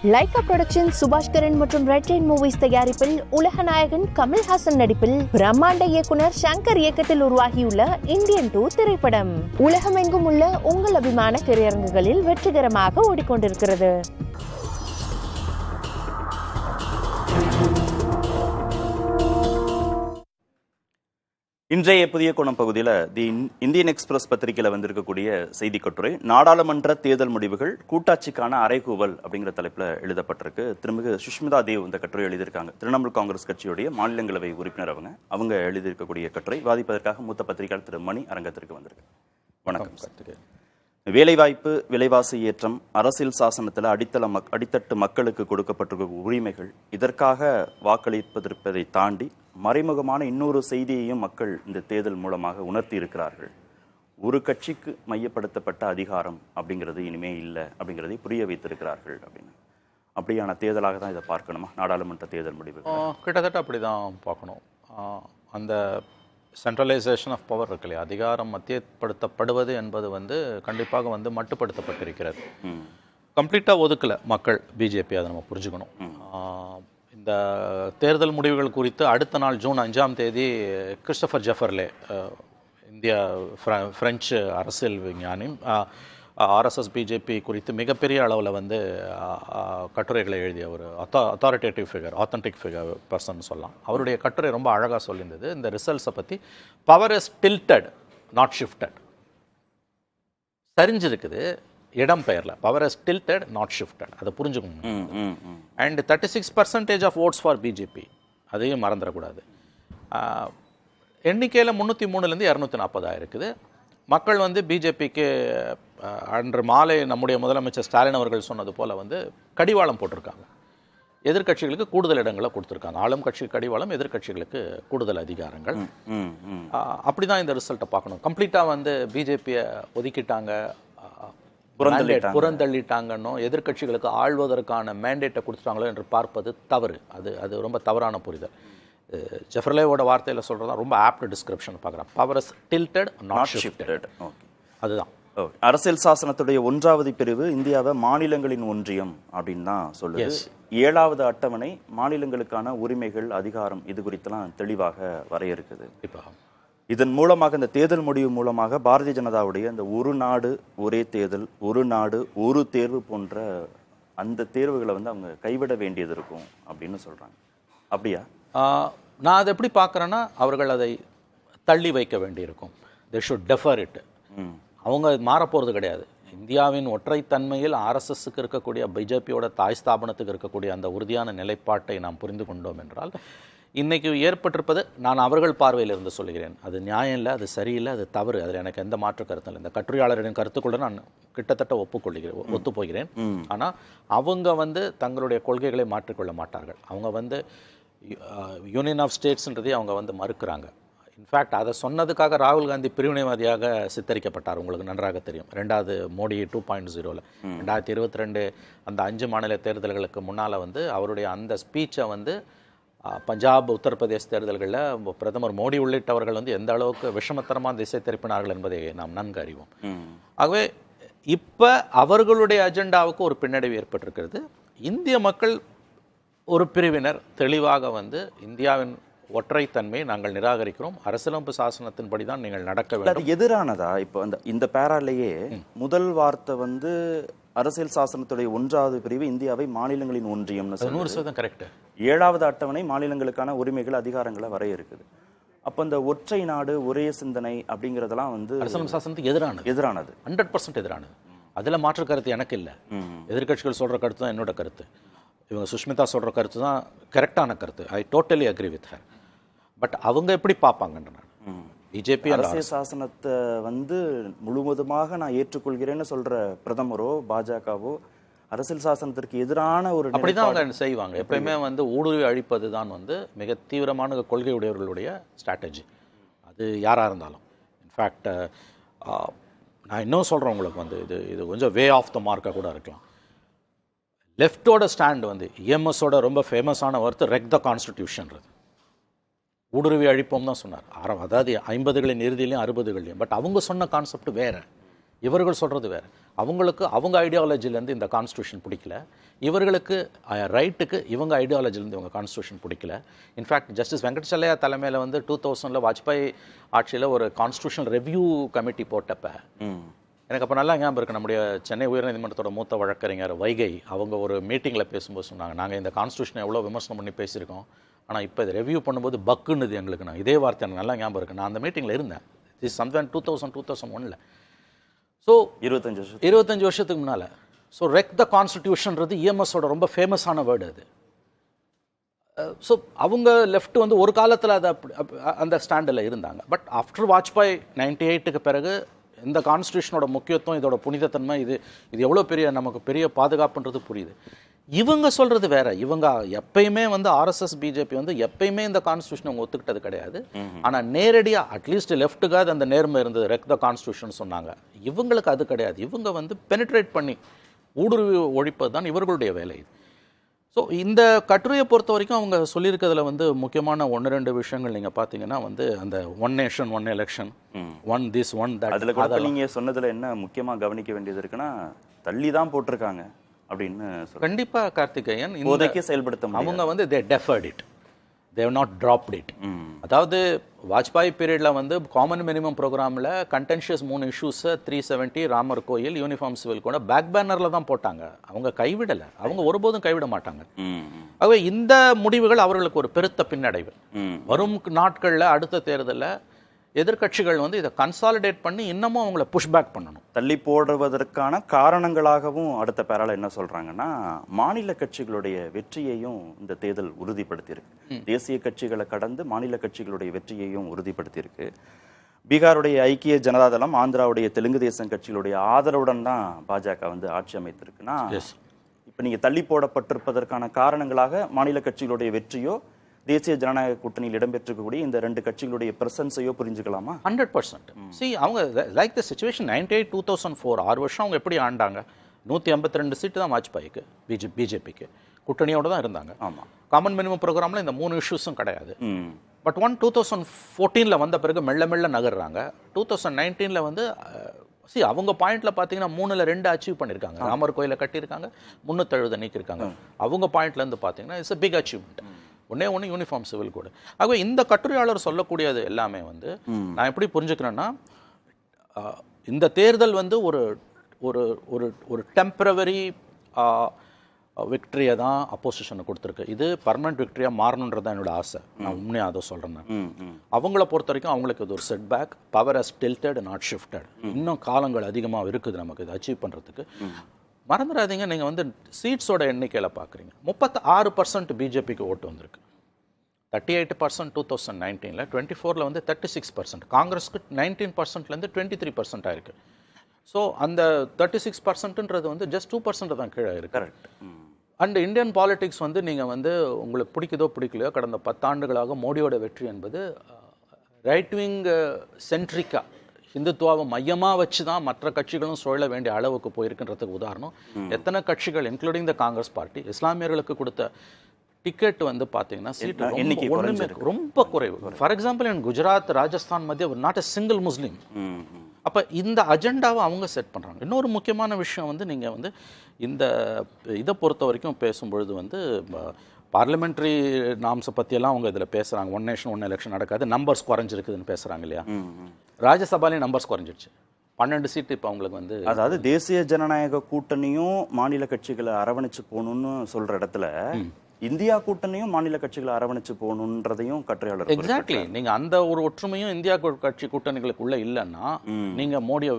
Lyca production Subaskaran மற்றும் red Jain movies தயாரிப்பில் உலக நாயகன் கமல்ஹாசன் நடிப்பில் பிரம்மாண்ட இயக்குனர் சங்கர் இயக்கத்தில் உருவாகியுள்ள இந்தியன் 2 திரைப்படம் உலகமெங்கும் உள்ள உங்கள் அபிமான திரையரங்குகளில் வெற்றிகரமாக ஓடிக்கொண்டிருக்கிறது. இன்றைய புதிய கோணம் பகுதியில் தி இந்தியன் எக்ஸ்பிரஸ் பத்திரிகையில் வந்திருக்கக்கூடிய செய்தி கட்டுரை நாடாளுமன்ற தேர்தல் முடிவுகள் கூட்டாட்சிக்கான அறைகூவல் அப்படிங்கிற தலைப்பில் எழுதப்பட்டிருக்கு. திருமிகு சுஷ்மிதா தேவ் இந்த கட்டுரை எழுதியிருக்காங்க. திரிணாமுல் காங்கிரஸ் கட்சியுடைய மாநிலங்களவை உறுப்பினர் அவங்க எழுதியிருக்கக்கூடிய கட்டுரை வாதிப்பதற்காக மூத்த பத்திரிகையாளர் திரு மணி அரங்கத்திற்கு வந்திருக்கு. வணக்கம். வேலைவாய்ப்பு, விலைவாசி ஏற்றம், அரசியல் சாசனத்தில் அடித்தட்டு மக்களுக்கு கொடுக்கப்பட்டிருக்க உரிமைகள், இதற்காக வாக்களிப்பதை தாண்டி மறைமுகமான இன்னொரு செய்தியையும் மக்கள் இந்த தேர்தல் மூலமாக உணர்த்தி இருக்கிறார்கள். ஒரு கட்சிக்கு மையப்படுத்தப்பட்ட அதிகாரம் அப்படிங்கிறது இனிமே இல்லை அப்படிங்கிறதை புரிய வைத்திருக்கிறார்கள் அப்படின்னு. அப்படியான தேர்தலாக தான் இதை பார்க்கணுமா நாடாளுமன்ற தேர்தல் முடிவு? கிட்டத்தட்ட அப்படி தான் பார்க்கணும். அந்த சென்ட்ரலைசேஷன் ஆஃப் பவர் இருக்கு இல்லையா, அதிகாரம் மத்தியப்படுத்தப்படுவது என்பது கண்டிப்பாக மட்டுப்படுத்தப்பட்டிருக்கிறது. கம்ப்ளீட்டாக ஒதுக்கலை மக்கள் பிஜேபி, அதை நம்ம புரிஞ்சுக்கணும். இந்த தேர்தல் முடிவுகள் குறித்து அடுத்த நாள் ஜூன் 5ஆம் தேதி கிறிஸ்டோபர் ஜெஃபர்லே, இந்திய பிரெஞ்சு அரசியல் விஞ்ஞானி, ஆர்எஸ்எஸ் பிஜேபி குறித்து மிகப்பெரிய அளவில் கட்டுரைகளை எழுதிய ஒரு authoritative figure, authentic figure person சொல்லலாம். அவருடைய கட்டுரை ரொம்ப அழகாக சொல்லியிருந்தது இந்த ரிசல்ட்ஸை பற்றி. Power is tilted not shifted. சரிஞ்சிருக்குது, இடம் பெயரில். Power is tilted not shifted, அதை புரிஞ்சுக்கணும். And 36% of votes for BJP, அதையும் மறந்துடக்கூடாது. எண்ணிக்கையில் 303லேருந்து 240 இருக்குது. மக்கள் பிஜேபிக்கு அன்று மாலை நம்முடைய முதலமைச்சர் ஸ்டாலின் அவர்கள் சொன்னது போல் கடிவாளம் போட்டிருக்காங்க. எதிர்கட்சிகளுக்கு கூடுதல் இடங்களை கொடுத்துருக்காங்க. ஆளும் கட்சி கடிவாளம், எதிர்கட்சிகளுக்கு கூடுதல் அதிகாரங்கள். அப்படி தான் இந்த ரிசல்ட்டை பார்க்கணும். கம்ப்ளீட்டாக பிஜேபியை ஒதுக்கிட்டாங்க, புறந்தள்ளிட்டாங்கன்னோ எதிர்கட்சிகளுக்கு ஆள்வதற்கான மேண்டேட்டை கொடுத்துட்டாங்களோ என்று பார்ப்பது தவறு. அது ரொம்ப தவறான புரிதல். ஜெஃபர்லேவோட வார்த்தையில் சொல்கிறதா ரொம்ப ஆப்ட் டிஸ்கிரிப்ஷன் பார்க்குறேன். Power is tilted not shifted. அதுதான் அரசியல் சாசனத்துடைய 1வது பிரிவு இந்தியாவை மாநிலங்களின் ஒன்றியம் அப்படின்னு தான் சொல்லுது. 7வது அட்டவணை மாநிலங்களுக்கான உரிமைகள், அதிகாரம், இது குறித்தெல்லாம் தெளிவாக வரையறுக்குது. இதன் மூலமாக, இந்த தேர்தல் முடிவு மூலமாக பாரதிய ஜனதாவுடைய அந்த ஒரு நாடு ஒரே தேர்தல், ஒரு நாடு ஒரு தேர்வு போன்ற அந்த தேர்வுகளை அவங்க கைவிட வேண்டியது இருக்கும் அப்படின்னு சொல்கிறாங்க. அப்படியா? நான் அதை எப்படி பார்க்குறேன்னா, அவர்கள் அதை தள்ளி வைக்க வேண்டியிருக்கும். They should defer it. அவங்க மாறப்போகிறது கிடையாது. இந்தியாவின் ஒற்றைத்தன்மையில் ஆர்எஸ்எஸ்க்கு இருக்கக்கூடிய, பிஜேபியோட தாய் ஸ்தாபனத்துக்கு இருக்கக்கூடிய அந்த உறுதியான நிலைப்பாட்டை நாம் புரிந்து கொண்டோம் என்றால், இன்றைக்கி ஏற்பட்டிருப்பது, நான் அவர்கள் பார்வையில் இருந்து சொல்கிறேன், அது நியாயம் இல்லை, அது சரியில்லை, அது தவறு. அதில் எனக்கு எந்த மாற்று கருத்தும் இல்லை. இந்த கட்டுரையாளரின் கருத்துக்குள்ள நான் கிட்டத்தட்ட ஒத்துப்போகிறேன். ஆனால் அவங்க தங்களுடைய கொள்கைகளை மாற்றிக்கொள்ள மாட்டார்கள். அவங்க யூனியன் ஆஃப் ஸ்டேட்ஸ்ன்றதை அவங்க மறுக்கிறாங்க. இன்ஃபேக்ட் அதை சொன்னதுக்காக ராகுல் காந்தி பிரிவினைவாதியாக சித்தரிக்கப்பட்டார். உங்களுக்கு நன்றாக தெரியும். 2வது மோடி 2.0 2022 அந்த 5 மாநில தேர்தல்களுக்கு முன்னால் அவருடைய அந்த ஸ்பீச்சை பஞ்சாப், உத்தரப்பிரதேச தேர்தல்களில் பிரதமர் மோடி உள்ளிட்டவர்கள் எந்த அளவுக்கு விஷமத்தரமாக திசை திருப்பினார்கள் என்பதை நாம் நன்கு அறிவோம். ஆகவே இப்போ அவர்களுடைய அஜெண்டாவுக்கு ஒரு பின்னடைவு ஏற்பட்டிருக்கிறது. இந்திய மக்கள் ஒரு பிரிவினர் தெளிவாக இந்தியாவின் ஒற்றைத்தன்மையை நாங்கள் நிராகரிக்கிறோம், அரசியலமைப்பு சாசனத்தின்படி தான் நீங்கள் நடக்க வேண்டும். எதிரானதா? இப்போ இந்த பேராலேயே முதல் வார்த்தை அரசியல் சாசனத்துடைய 1வது பிரிவு இந்தியாவை மாநிலங்களின் ஒன்றியம். 100% கரெக்ட். 7வது அட்டவணை மாநிலங்களுக்கான உரிமைகள், அதிகாரங்களை வரையறுக்குது. அப்போ இந்த ஒற்றை நாடு ஒரே சிந்தனை அப்படிங்கிறதெல்லாம் அரசியல் சாசனத்துக்கு எதிரானது 100% எதிரானது. அதில் மாற்று கருத்து எனக்கு இல்லை. எதிர்கட்சிகள் சொல்கிற கருத்து தான் என்னோட கருத்து. இவங்க சுஷ்மிதா சொல்கிற கருத்து தான் கரெக்டான கருத்து. I totally agree with her. But அவங்க எப்படி பார்ப்பாங்கன்ற, பிஜேபி அரசியல் சாசனத்தை முழுவதுமாக நான் ஏற்றுக்கொள்கிறேன்னு சொல்ற பிரதமரோ பாஜகவோ அரசியல் சாசனத்திற்கு எதிரான ஒரு அப்படிதான் அவங்க செய்வாங்க. எப்பயுமே ஊடுருவி அழிப்பது தான் மிக தீவிரமான கொள்கை உடையவர்களுடைய ஸ்ட்ராட்டஜி, அது யாராக இருந்தாலும். இன்ஃபேக்ட் நான் இன்னும் சொல்கிறேன் உங்களுக்கு, இது கொஞ்சம் வே ஆஃப் த மார்க்காக கூட இருக்கலாம். லெஃப்டோட ஸ்டாண்ட் இஎம்எஸோட ரொம்ப ஃபேமஸான வார்த்தை ரெக் த கான்ஸ்டிடியூஷன்றது. ஊடுருவி அழிப்போம் தான் சொன்னார். அதாவது 50களின் இறுதியிலையும் 60களிலையும். பட் அவங்க சொன்ன கான்செப்ட் வேறு, இவர்கள் சொல்கிறது வேறு. அவங்களுக்கு அவங்க ஐடியாலஜிலேருந்து இந்த கான்ஸ்டியூஷன் பிடிக்கல, இவர்களுக்கு ரைட்டுக்கு இவங்க ஐடியாலஜிலேருந்து இவங்க கான்ஸ்டியூஷன் பிடிக்கல. இன்ஃபேக்ட் ஜஸ்டிஸ் வெங்கடச்சலையா தலைமையில் வந்து 2000 வாஜ்பாய் ஆட்சியில் ஒரு கான்ஸ்டியூஷனல் ரெவ்யூ கமிட்டி போட்டப்ப எனக்கு அப்போ நல்லா ஞாபகம் இருக்குது. நம்முடைய சென்னை உயர்நீதிமன்றத்தோட மூத்த வழக்கறிஞர் வைகை அவங்க ஒரு மீட்டிங்கில் பேசும்போது சொன்னாங்க, நாங்கள் இந்த கான்ஸ்டியூஷனை எவ்வளோ விமர்சனம் பண்ணி பேசியிருக்கோம், ஆனால் இப்போ இதை ரெவ்யூ பண்ணும்போது பக்குன்னுது எங்களுக்கு. நான் இதே வார்த்தை எனக்கு நல்லா ஞாபகம் இருக்குது. நான் அந்த மீட்டிங்கில் இருந்தேன். Is somewhere 2001. ஸோ 25 வருஷத்துக்கு முன்னால். ஸோ ரெக் த கான்ஸ்டியூஷன்றது இஎம்எஸோட ரொம்ப ஃபேமஸான வேர்டு அது. ஸோ அவங்க லெஃப்ட் வந்து ஒரு காலத்தில் அதை அந்த ஸ்டாண்டில் இருந்தாங்க. பட் ஆஃப்டர் வாஜ்பாய் 98க்கு பிறகு இந்த கான்ஸ்டியூஷனோட முக்கியத்துவம், இதோட புனிதத்தன்மை, இது எவ்வளோ பெரிய நமக்கு பெரிய பாதுகாப்புன்றது புரியுது. இவங்க சொல்கிறது வேற. இவங்க எப்பயுமே வந்து ஆர்எஸ்எஸ் பிஜேபி வந்து எப்பயுமே இந்த கான்ஸ்டியூஷன் அவங்க ஒத்துக்கிட்டது கிடையாது. ஆனால் நேரடியாக அட்லீஸ்ட் லெஃப்ட்டுக்காக அந்த நேர்மை இருந்தது, ரெக் த கான்ஸ்டியூஷன் சொன்னாங்க. இவங்களுக்கு அது கிடையாது. இவங்க வந்து பெனிட்ரேட் பண்ணி ஊடுருவி ஒழிப்பது தான் இவர்களுடைய வேலை. ஸோ இந்த கட்டுரையை பொறுத்த வரைக்கும் அவங்க சொல்லியிருக்கிறதுல வந்து முக்கியமான 1-2 விஷயங்கள் நீங்கள் பார்த்தீங்கன்னா வந்து அந்த one nation one election, one this one that. அதில் கூட நீங்கள் சொன்னதில் என்ன முக்கியமாக கவனிக்க வேண்டியது இருக்குன்னா, தள்ளி தான் போட்டிருக்காங்க அப்படின்னு. கண்டிப்பாக கார்த்திகேயன் இப்போதைக்கு செயல்படுத்த அவங்க வந்து they deferred it, they have not dropped it. அதாவது வாஜ்பாய் பீரியடில் வந்து காமன் மினிமம் ப்ரோக்ராமில் கண்டென்ஷியஸ் 3 இஷ்யூஸை 370 ராமர் கோயில், யூனிஃபார்ம் சிவில் கூட பேக் பேனரில் தான் போட்டாங்க. அவங்க கைவிடலை, அவங்க ஒருபோதும் கைவிட மாட்டாங்க. ஆகவே இந்த முடிவுகள் அவர்களுக்கு ஒரு பெருத்த பின்னடைவு. வரும் நாட்களில் அடுத்த தேர்தலில் எதிர்கட்சிகள் வந்து இதை கன்சாலிடேட் பண்ணி இன்னமும் அவங்கள புஷ்பேக் பண்ணணும். தள்ளி போடுவதற்கான காரணங்களாகவும் அடுத்த பேரால என்ன சொல்றாங்கன்னா, மாநில கட்சிகளுடைய வெற்றியையும் இந்த தேர்தல் உறுதிப்படுத்தியிருக்கு. தேசிய கட்சிகளை கடந்து மாநில கட்சிகளுடைய வெற்றியையும் உறுதிப்படுத்தியிருக்கு. பீகாருடைய ஐக்கிய ஜனதாதளம், ஆந்திராவுடைய தெலுங்கு தேசம் கட்சிகளுடைய ஆதரவுடன் தான் பாஜக வந்து ஆட்சி அமைத்திருக்குன்னா, இப்ப நீங்க தள்ளி போடப்பட்டிருப்பதற்கான காரணங்களாக மாநில கட்சிகளுடைய வெற்றியோ தேசிய ஜனநாயக கூட்டணியில் இடம்பெற்றிருக்கக்கூடிய இந்த 2 கட்சிகளுடைய பிரசன்ஸையோ புரிஞ்சுக்கலாமா? 100%. அவங்க லைக் த சிச்சுவேஷன் 98-2004 6 வருஷம் அவங்க எப்படி ஆண்டாங்க? 152 சீட்டு தான் வாஜ்பாய்க்கு, பிஜேபிக்கு கூட்டணியோடு தான் இருந்தாங்க. ஆமாம், காமன் மினிமம் ப்ரோக்ராமில் இந்த 3 இஷ்யூஸும் கிடையாது. பட் 2014 வந்த பிறகு மெல்ல மெல்ல நகர்றாங்க. 2019 வந்து அவங்க பாயிண்ட்ல பார்த்தீங்கன்னா 3ல் 2 அச்சீவ் பண்ணியிருக்காங்க. ராமர் கோயிலை கட்டியிருக்காங்க, 370 நீக்கியிருக்காங்க. அவங்க பாயிண்ட்ல இருந்து பார்த்தீங்கன்னா இட்ஸ் a big achievement. ஒன்னே யூனிஃபார்ம் சிவில் கோடு. ஆகவே இந்த கட்டுரையாளர் சொல்லக்கூடியது எல்லாமே வந்து நான் எப்படி புரிஞ்சுக்கிறேன்னா, இந்த தேர்தல் வந்து ஒரு ஒரு ஒரு ஒரு டெம்பரவரி விக்டரியை தான் அப்போசிஷனை கொடுத்துருக்கு. இது பர்மனன்ட் விக்டரியாக மாறணுன்றது தான் என்னோட ஆசை. நான் உண்மையாக அதை சொல்கிறேன். அவங்கள பொறுத்த வரைக்கும் அவங்களுக்கு இது ஒரு setback. Power has tilted not shifted. இன்னும் காலங்கள் அதிகமாக இருக்குது நமக்கு இதை அச்சீவ் பண்ணுறதுக்கு. மறந்துடாதீங்க, நீங்கள் வந்து சீட்ஸோட எண்ணிக்கையில் பார்க்குறீங்க. 36% பிஜேபிக்கு ஓட்டு வந்திருக்கு, 38% 2019, 24 வந்து 36%, காங்கிரஸ்க்கு 19%லேருந்து 23% ஆயிருக்கு. ஸோ அந்த 36%ன்றது வந்து ஜஸ்ட் 2% தான் கீழே இருக்கு. கரெக்ட். அண்ட் இந்தியன் பாலிடிக்ஸ் வந்து நீங்கள் வந்து உங்களுக்கு பிடிக்குதோ பிடிக்கலையோ, கடந்த 10 ஆண்டுகளாக மோடியோட வெற்றி என்பது ரைட் விங் சென்ட்ரிக்கா இந்துத்துவாவை மையமாக வச்சு தான் மற்ற கட்சிகளும் சுழல வேண்டிய அளவுக்கு போயிருக்குன்றதுக்கு உதாரணம் எத்தனை கட்சிகள் இன்க்ளூடிங் த காங்கிரஸ் பார்ட்டி இஸ்லாமியர்களுக்கு கொடுத்த டிக்கெட் வந்து பார்த்தீங்கன்னா சீட்டு ரொம்ப குறைவு. For example in Gujarat, Rajasthan மத்திய நாட் எ சிங்கிள் முஸ்லீம். அப்போ இந்த அஜெண்டாவை அவங்க செட் பண்ணுறாங்க. இன்னொரு முக்கியமான விஷயம் வந்து நீங்கள் வந்து இந்த இதை பொறுத்த வரைக்கும் பேசும்பொழுது வந்து பார்லிமெண்ட்ரி நாம்ஸை பற்றியெல்லாம் அவங்க இதில் பேசுகிறாங்க. ஒன் நேஷன் ஒன் எலெக்ஷன் நடக்காது, நம்பர்ஸ் குறைஞ்சிருக்குதுன்னு பேசுகிறாங்க இல்லையா? ராஜ்யசபாலையும் நம்பர்ஸ் குறைஞ்சிருச்சு, 12 சீட்டு இப்போ அவங்களுக்கு வந்து. அதாவது தேசிய ஜனநாயக கூட்டணியும் மாநில கட்சிகளை அரவணைச்சு போகணும்னு சொல்கிற இடத்துல இந்தியா கூட்டணியும் மாநில கட்சிகளை அரவணைச்சு போகணுன்றதையும் கட்டுரையாளர். எக்ஸாக்ட்லி. நீங்க அந்த ஒரு ஒற்றுமையும் இந்தியா கட்சி கூட்டணிகளுக்குள்ள இல்லைன்னா நீங்க மோடியை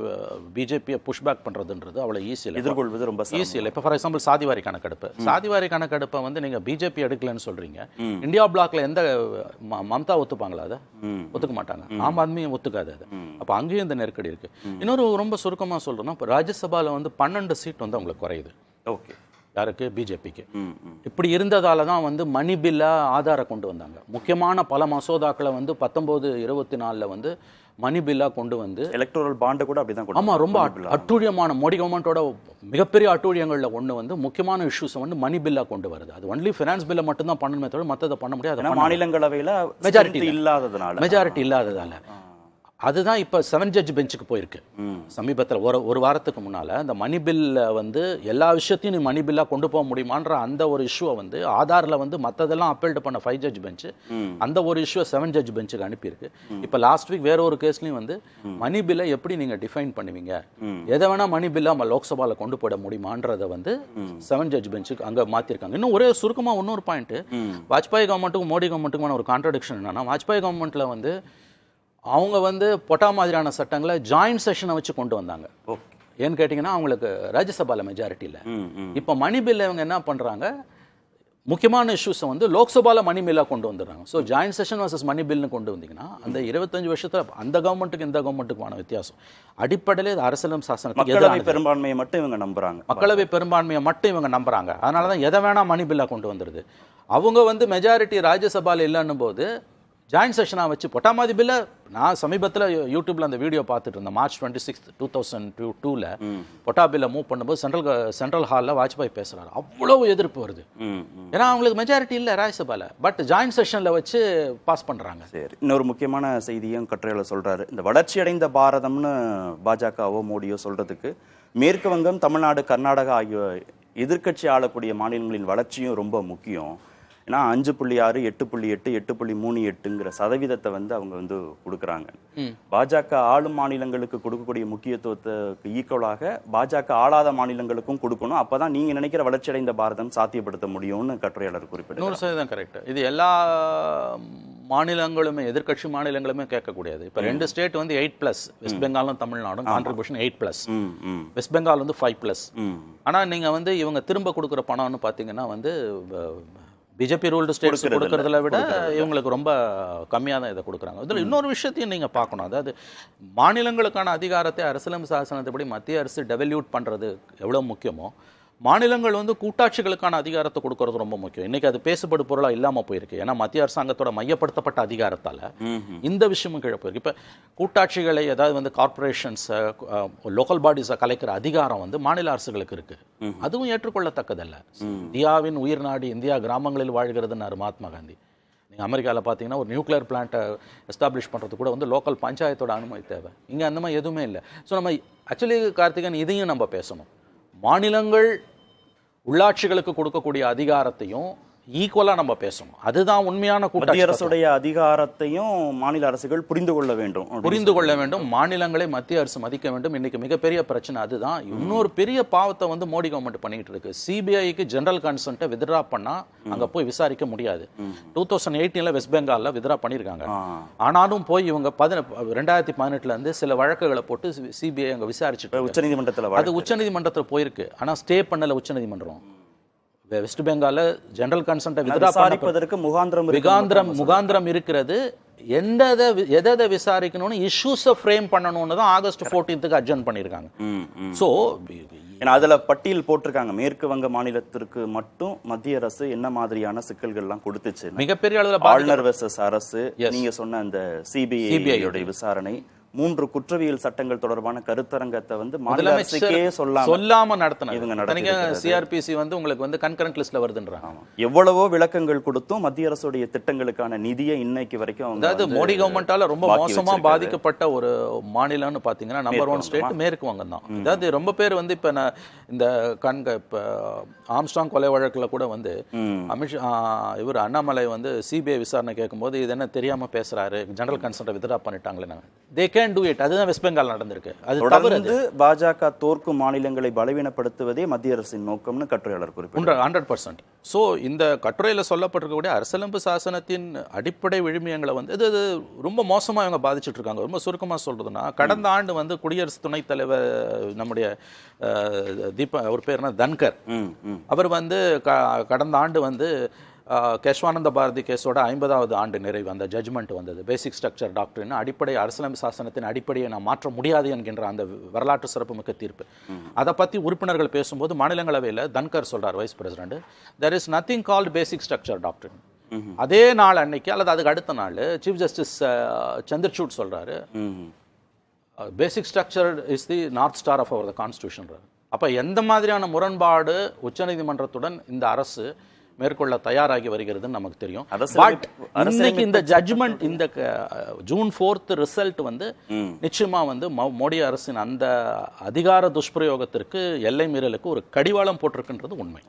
பிஜேபியை புஷ்பேக் பண்றதுன்றது அவ்வளவு ஈஸி இல்லை, எதிர்கொள்வது ரொம்ப ஈஸி இல்லை. இப்போ ஃபார் எக்ஸாம்பிள் சாதிவாரி கணக்கெடுப்பை வந்து நீங்க பிஜேபி எடுக்கலன்னு சொல்றீங்க. இந்தியா பிளாக்ல எந்த மம்தா ஒத்துப்பாங்களா? அதை ஒத்துக்க மாட்டாங்க. ஆம் ஆத்மியும் ஒத்துக்காது அது. அப்போ அங்கேயும் இந்த நெருக்கடி இருக்கு. இன்னொரு ரொம்ப சுருக்கமா சொல்றோம்னா, இப்போ ராஜ்யசபால வந்து 12 சீட் வந்து அவங்களுக்கு குறையுது. ஓகே, யாருக்கு? பிஜேபிக்கு. இப்படி இருந்ததால தான் வந்து மணி பில்லா ஆதாரம் கொண்டு வந்தாங்க. முக்கியமான பல மசோதாக்களை வந்து 1924 வந்து மணி பில்லா கொண்டு வந்து எலக்டோரல் பாண்ட் கூட அப்படிதான். ஆமா, ரொம்ப அட்டூழியமான மோடி கவர்மெண்டோட மிகப்பெரிய அட்டூழியங்கள்ல ஒண்ணு வந்து முக்கியமான இஷ்யூஸ் வந்து மணி பில்லா கொண்டு வருது. அது ஒன்லி ஃபினான்ஸ் பில்ல மட்டும் தான் பண்ணணுமே தவிர மற்றதை பண்ண முடியாது. மாநிலங்களவையில மெஜாரிட்டி இல்லாததால அதுதான் இப்போ 7 ஜட்ஜ் பெஞ்சுக்கு போயிருக்கு சமீபத்தில் ஒரு வாரத்துக்கு முன்னால். அந்த மணி பில்ல வந்து எல்லா விஷயத்தையும் நீ மணி பில்லாக கொண்டு போக முடியுமான்ற அந்த ஒரு இஷ்யூவை வந்து ஆதாரில் வந்து மற்றதெல்லாம் அப்பீல்டு பண்ண 5 ஜட்ஜ் பெஞ்சு அந்த ஒரு இஷ்யூவை 7 ஜட்ஜ் பெஞ்சுக்கு அனுப்பியிருக்கு. இப்போ லாஸ்ட் வீக் வேற ஒரு கேஸ்லையும் வந்து மணி பில்லை எப்படி நீங்கள் டிஃபைன் பண்ணுவீங்க, எதை வேணா மணி பில்லை நம்ம லோக்சபாவில் கொண்டு போட முடியுமான்றதை வந்து 7 ஜட்ஜ் பெஞ்சுக்கு அங்கே மாற்றிருக்காங்க. இன்னும் ஒரே சுருக்கமாக இன்னொரு பாயிண்ட், வாஜ்பாய் கவர்மெண்ட்டுக்கும் மோடி கவர்மெண்ட்டுக்குமான ஒரு கான்ட்ரடிக்ஷன் என்னன்னா, வாஜ்பாய் கவர்மெண்ட்டில் வந்து அவங்க வந்து பொட்டா மாதிரியான சட்டங்களை ஜாயிண்ட் செஷனை வச்சு கொண்டு வந்தாங்க. ஏன்னு கேட்டிங்கன்னா அவங்களுக்கு ராஜ்யசபாவில் மெஜாரிட்டி இல்லை. இப்போ மணி பில்லை இவங்க என்ன பண்ணுறாங்க, முக்கியமான இஷ்யூஸை வந்து லோக்சபாவில் மணி பில்லாக கொண்டு வந்துடுறாங்க. ஸோ ஜாயிண்ட் செஷன் வர்சஸ் மணி பில்னு கொண்டு வந்தீங்கன்னா அந்த 25 வருஷத்தில் அந்த கவர்மெண்ட்டுக்கு இந்த கவர்மெண்ட்டுக்குமான வித்தியாசம் அடிப்படையில் இது அரசியலும் சாசனத்துக்கு மக்களவை பெரும்பான்மையை மட்டும் இவங்க நம்புறாங்க. மக்களவை பெரும்பான்மையை மட்டும் இவங்க நம்புறாங்க. அதனால தான் எதை வேணா மணி பில்லாக கொண்டு வந்துடுது. அவங்க வந்து மெஜாரிட்டி ராஜ்யசபாவில் இல்லைன்னும் போது ஜாயிண்ட் செஷனாக வச்சு பொட்டாமாதி பில்லை நான் சமீபத்தில் யூடியூப்ல அந்த வீடியோ பார்த்துட்டு இருந்தேன். மார்ச் 26, 2002 பொட்டா பில்லை மூவ் பண்ணும்போது சென்ட்ரல் ஹாலில் வாஜ்பாய் பேசுகிறாரு. அவ்வளவு எதிர்ப்பு வருது. ஏன்னா அவங்களுக்கு மெஜாரிட்டி இல்லை ராஜ்யசபாவில், பட் ஜாயிண்ட் செஷனில் வச்சு பாஸ் பண்ணுறாங்க. சரி, இன்னொரு முக்கியமான செய்தியும் கட்டுரையில் சொல்கிறாரு. இந்த வளர்ச்சியடைந்த பாரதம்னு பாஜகவோ மோடியோ சொல்கிறதுக்கு மேற்கு வங்கம், தமிழ்நாடு, கர்நாடகா ஆகிய எதிர்க்கட்சி ஆளக்கூடிய மாநிலங்களின் வளர்ச்சியும் ரொம்ப முக்கியம். ஏன்னா 5.6, 8.8, 8.38ங்கிற சதவீதத்தை வந்து அவங்க வந்து கொடுக்குறாங்க. பாஜக ஆளும் மாநிலங்களுக்கு கொடுக்கக்கூடிய முக்கியத்துவத்துக்கு ஈக்குவலாக பாஜக ஆளாத மாநிலங்களுக்கும் கொடுக்கணும். அப்பதான் நீங்க நினைக்கிற வளர்ச்சியடைந்த பாரதம் சாத்தியப்படுத்த முடியும்னு கட்டுரையாளர் குறிப்பிட்டார். 100% கரெக்ட். இது எல்லா மாநிலங்களுமே எதிர்க்கட்சி மாநிலங்களுமே கேட்கக்கூடியது. இப்போ 2 ஸ்டேட் வந்து 8+, வெஸ்ட் பெங்காலும் தமிழ்நாடும் கான்ட்ரிபியூஷன் 8+, வெஸ்ட் பெங்கால் வந்து 5+. ஆனால் நீங்கள் வந்து இவங்க திரும்ப கொடுக்குற பணம்னு பார்த்தீங்கன்னா வந்து பிஜேபி ரூல்டு ஸ்டேட்ஸ் கொடுக்கறதுல விட இவங்களுக்கு ரொம்ப கம்மியாக தான் இதை கொடுக்குறாங்க. இதில் இன்னொரு விஷயத்தையும் நீங்கள் பார்க்கணும். அதாவது மாநிலங்களுக்கான அதிகாரத்தை அரசியலமைப்பு சாசனத்தைப்படி மத்திய அரசு டெவல்யூட் பண்ணுறது எவ்வளோ முக்கியமோ, மாநிலங்கள் வந்து கூட்டாட்சிகளுக்கான அதிகாரத்தை கொடுக்கறது ரொம்ப முக்கியம். இன்னைக்கு அது பேசுபடு பொருளாக இல்லாமல் போயிருக்கு. ஏன்னா மத்திய அரசாங்கத்தோட மையப்படுத்தப்பட்ட அதிகாரத்தால் இந்த விஷயமும் கீழே போயிருக்கு. இப்போ கூட்டாட்சிகளை ஏதாவது வந்து கார்பரேஷன்ஸை, லோக்கல் பாடிஸை கலைக்கிற அதிகாரம் வந்து மாநில அரசுகளுக்கு இருக்கு. அதுவும் ஏற்றுக்கொள்ளத்தக்கதல்ல. இந்தியாவின் உயிர் நாடு, இந்தியா கிராமங்களில் வாழ்கிறதுன்னாரு மகாத்மா காந்தி. நீங்கள் அமெரிக்காவில் பார்த்தீங்கன்னா ஒரு நியூக்ளியர் பிளான்ட்டை எஸ்டாப்ளிஷ் பண்ணுறது கூட வந்து லோக்கல் பஞ்சாயத்தோட அனுமதி தேவை. இங்கே அந்த மாதிரி எதுவுமே இல்லை. ஸோ நம்ம ஆக்சுவலி கார்த்திகன் இதையும் நம்ம பேசணும். மாநிலங்கள் உள்ளாட்சிகளுக்கு கொடுக்கக்கூடிய அதிகாரத்தையும் ஈக்குவலா நம்ம பேசணும். அதுதான் உண்மையான மத்திய அரசுடைய அதிகாரத்தையும் மாநில அரசுகள் புரிந்து கொள்ள வேண்டும். மாநிலங்களை மத்திய அரசு மதிக்க வேண்டும். இன்னைக்கு மிகப்பெரிய பிரச்சனை அதுதான். இன்னொரு பெரிய பாவத்தை வந்து மோடி கவர்மெண்ட் பண்ணிட்டு இருக்கு. சிபிஐக்கு ஜெனரல் கன்சென்ட்டை வித்ரா பண்ணா அங்க போய் விசாரிக்க முடியாது. 2018 வெஸ்ட் பெங்கால்ல வித்ரா பண்ணிருக்காங்க. ஆனாலும் போய் இவங்க 2018 இருந்து சில வழக்குகளை போட்டு சிபிஐ அங்க விசாரிச்சுட்டு உச்சநீதிமன்றத்தில் போயிருக்கு. ஆனா ஸ்டே பண்ணல உச்சநீதிமன்றம். வெஸ்ட் பெங்கால ஜெனரல் கன்சென்ட்டை வித்ரா பண்ணதுக்கு முகாந்திரம் இருக்கிறது. எதை விசாரிக்கணும்னு இஷ்யூஸை ஃப்ரேம் பண்ணணும்னு தான் ஆகஸ்ட் 14க்கு அட்ஜர்ன் பண்ணிருக்காங்க. சோ அதுல பட்டியல் போட்டிருக்காங்க. மேற்கு வங்க மாநிலத்திற்கு மட்டும் மத்திய அரசு என்ன மாதிரியான சிக்கல்கள்லாம் கொடுத்துச்சு. மிகப்பெரிய அளவில் ஆளுநர் வெர்சஸ் அரசு, நீங்க சொன்ன அந்த சிபிஐ விசாரணை, 3 குற்றவியல் சட்டங்கள் தொடர்பான கருத்தரங்கத்தை வந்து மாநில அரசுக்கே சொல்லாம நடத்தினாங்க. சிஆர்பிசி வந்து உங்களுக்கு வந்து கன்கரண்ட் லிஸ்ட்ல வருதுன்றாங்க. எவ்வளவோ விளக்கங்கள் கொடுத்தும் மத்திய அரசுடைய திட்டங்களுக்கான நிதியை இன்னைக்கு வரைக்கும், அதாவது மோடி கவர்மெண்டால ரொம்ப மோசமா பாதிக்கப்பட்ட ஒரு மாநிலம்னு பாத்தீங்கன்னா நம்பர் 1 ஸ்டேட் மேற்கு வங்கம் தான். அதாவது ரொம்ப பேர் வந்து இப்ப இந்த ஆம்ஸ்ட்ராங் கொலை வழக்குல கூட வந்து இவர் அண்ணாமலை வந்து சிபிஐ விசாரணை கேட்கும்போது இது என்ன தெரியாம பேசுறாரு, ஜெனரல் கன்சென்ட்டை வித்ரா பண்ணிட்டாங்களே. They can do it. அதுதான் வெஸ்ட் பெங்கால் நடந்திருக்கு. அது தொடர்ந்து பாஜக தோற்கும் மாநிலங்களை பலவீனப்படுத்துவதே மத்திய அரசின் நோக்கம்னு கட்டுரையாளர் குறிப்பிட்டார். 100%. ஸோ இந்த கட்டுரையில் சொல்லப்பட்டிருக்கக்கூடிய அரசியலமைப்பு சாசனத்தின் அடிப்படை விழுமியங்களை வந்து இது ரொம்ப மோசமாக இவங்க பாதிச்சுட்டு இருக்காங்க. ரொம்ப சுருக்கமாக சொல்றதுன்னா, கடந்த ஆண்டு வந்து குடியரசு துணைத் தலைவர் நம்முடைய அவர் பேர் என்ன, தன்கர், அவர் வந்து கடந்த ஆண்டு வந்து கேஷ்வானந்த பாரதி கேஸோட 50வது ஆண்டு நிறைவு அந்த ஜட்ஜ்மெண்ட் வந்தது. பேசிக் ஸ்ட்ரக்சர் டாக்டரின் அடிப்படை அரசியலமைப்பு சாசனத்தின் அடிப்படையை நான் மாற்ற முடியாது என்கின்ற அந்த வரலாற்று சிறப்புமிக்க தீர்ப்பு. அதை பற்றி உறுப்பினர்கள் பேசும்போது மாநிலங்களவையில் தன்கர் சொல்றார், vice president, there is nothing called basic structure doctrine. அதே நாள் அன்னைக்கு அல்லது அதுக்கு அடுத்த நாள் சீஃப் ஜஸ்டிஸ் சந்திரசூட் சொல்றாரு, basic structure is the north star of our constitution. அப்போ எந்த மாதிரியான முரண்பாடு உச்சநீதிமன்றத்துடன் இந்த அரசு மேற்கொள்ள தயாராகி வருகிறதுன்னு நமக்கு தெரியும். பட் அரசியலமைப்பு இன்னைக்கு இந்த ஜட்ஜ்மெண்ட், இந்த ஜூன் 4th ரிசல்ட் வந்து நிச்சயமா வந்து மோடி அரசின் அந்த அதிகார துஷ்பிரயோகத்திற்கு, எல்லை மீறலுக்கு ஒரு கடிவாளம் போட்டிருக்குன்றது உண்மை.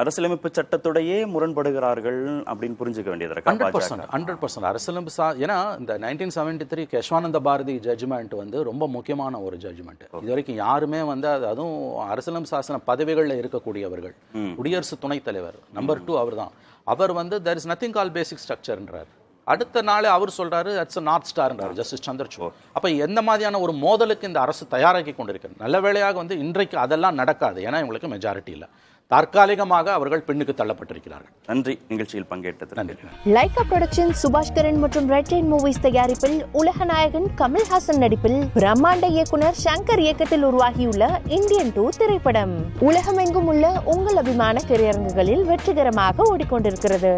அரசியலமைப்பு சட்டத்தோடையே முரண்படுகிறார்கள் அப்படின்னு புரிஞ்சுக்க வேண்டியது 100% அரசியலமைப்பு ஏன்னா இந்த 1973 கேஷ்வானந்த பாரதி ஜட்ஜ்மெண்ட் வந்து ரொம்ப முக்கியமான ஒரு ஜட்ஜ்மெண்ட். இது வரைக்கும் யாருமே வந்து அதுவும் அரசியலமைப்பு சாசன பதவிகளில் இருக்கக்கூடியவர்கள், குடியரசு துணைத் தலைவர் நம்பர் 2 அவர் தான். அவர் வந்து there is nothing called basic structureன்றார். அடுத்த நாளே அவர் சொல்றாரு தட்ஸ் நார்த் ஸ்டார்ன்றார் ஜஸ்டிஸ் சந்திரசூட். அப்ப எந்த மாதிரியான ஒரு மோதலுக்கு இந்த அரசு தயாராகி கொண்டிருக்கிறது. நல்ல வேளையாக வந்து இன்றைக்கு அதெல்லாம் நடக்காது, ஏன்னா இவங்களுக்கு மெஜாரிட்டி இல்லை. தற்காலிகமாக அவர்கள் பின்னுக்கு தள்ளப்பட்டிருக்கிறார்கள். நன்றி நிகழ்ச்சியில் பங்கேற்றது. நன்றி. லைகா புரொடக்ஷன் சுபாஷ்கரன் மற்றும் ரெட் ரெயின் மூவிஸ் தயாரிப்பில் உலகநாயகன் கமல்ஹாசன் நடிப்பில் பிரம்மாண்ட இயக்குனர் சங்கர் இயக்கத்தில் உருவாகியுள்ள இந்தியன் 2 திரைப்படம் உலகமெங்கும் உள்ள உங்கள் அபிமான திரையரங்குகளில் வெற்றிகரமாக ஓடிக்கொண்டிருக்கிறது.